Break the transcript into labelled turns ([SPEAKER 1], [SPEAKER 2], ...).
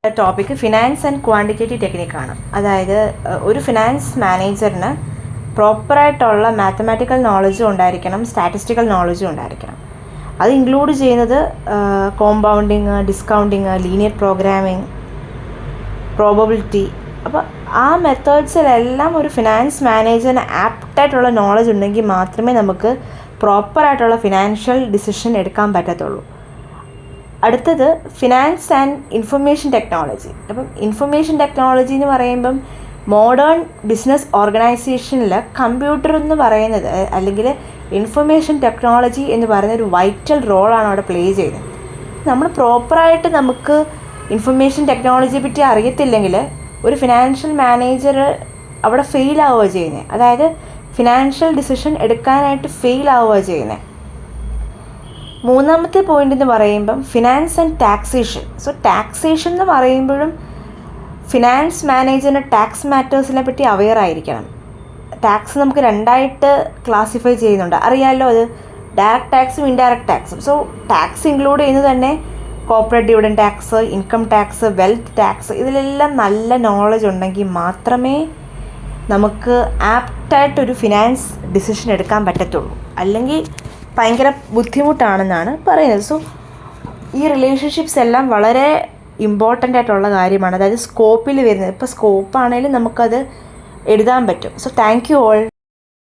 [SPEAKER 1] Topic finance and quantitative ടെക്നിക്കാണ്. അതായത് ഒരു ഫിനാൻസ് മാനേജറിന് പ്രോപ്പറായിട്ടുള്ള മാത്തമാറ്റിക്കൽ നോളജും ഉണ്ടായിരിക്കണം, സ്റ്റാറ്റിസ്റ്റിക്കൽ നോളജും ഉണ്ടായിരിക്കണം. അത് ഇൻക്ലൂഡ് ചെയ്യുന്നത് compounding, discounting, linear programming, probability. അപ്പോൾ ആ മെത്തേഡ്സിലെല്ലാം ഒരു ഫിനാൻസ് മാനേജറിന് ആപ്റ്റായിട്ടുള്ള നോളജ് ഉണ്ടെങ്കിൽ മാത്രമേ നമുക്ക് പ്രോപ്പറായിട്ടുള്ള ഫിനാൻഷ്യൽ ഡിസിഷൻ എടുക്കാൻ പറ്റത്തുള്ളൂ. അടുത്തത് ഫിനാൻസ് ആൻഡ് ഇൻഫർമേഷൻ ടെക്നോളജി. അപ്പം ഇൻഫർമേഷൻ ടെക്നോളജി എന്ന് പറയുമ്പം മോഡേൺ ബിസിനസ് ഓർഗനൈസേഷനിൽ കമ്പ്യൂട്ടർ എന്ന് പറയുന്നത് അല്ലെങ്കിൽ ഇൻഫർമേഷൻ ടെക്നോളജി എന്ന് പറയുന്ന ഒരു വൈറ്റൽ റോളാണ് അവിടെ പ്ലേ ചെയ്യുന്നത്. നമ്മൾ പ്രോപ്പറായിട്ട് നമുക്ക് ഇൻഫർമേഷൻ ടെക്നോളജിയെ പറ്റി അറിയത്തില്ലെങ്കിൽ ഒരു ഫിനാൻഷ്യൽ മാനേജർ അവിടെ ഫെയിൽ ആവുക ചെയ്യുന്നത്. അതായത് ഫിനാൻഷ്യൽ ഡിസിഷൻ എടുക്കാനായിട്ട് ഫെയിൽ ആവുക ചെയ്യുന്നത്. മൂന്നാമത്തെ പോയിന്റ് എന്ന് പറയുമ്പം finance and taxation. So taxation എന്ന് പറയുമ്പോഴും ഫിനാൻസ് മാനേജറിന് ടാക്സ് മാറ്റേഴ്സിനെ പറ്റി അവെയർ ആയിരിക്കണം. ടാക്സ് നമുക്ക് രണ്ടായിട്ട് ക്ലാസിഫൈ ചെയ്യുന്നുണ്ട്, അറിയാമല്ലോ. അത് ഡയറക്റ്റ് ടാക്സും ഇൻഡയറക്റ്റ് ടാക്സും. സോ ടാക്സ് ഇൻക്ലൂഡ് ചെയ്യുന്നത് തന്നെ corporate dividend tax, income tax, wealth tax. ഇതിലെല്ലാം നല്ല നോളജ് ഉണ്ടെങ്കിൽ മാത്രമേ നമുക്ക് ആപ്റ്റായിട്ടൊരു ഫിനാൻസ് ഡിസിഷൻ എടുക്കാൻ പറ്റത്തുള്ളൂ. അല്ലെങ്കിൽ ഭയങ്കര ബുദ്ധിമുട്ടാണെന്നാണ് പറയുന്നത്. സോ ഈ റിലേഷൻഷിപ്സ് എല്ലാം വളരെ ഇമ്പോർട്ടൻ്റ് ആയിട്ടുള്ള കാര്യമാണ്. അതായത് സ്കോപ്പിൽ വരുന്നത്. ഇപ്പോൾ സ്കോപ്പാണെങ്കിലും നമുക്കത് എഴുതാൻ പറ്റും. So thank you all.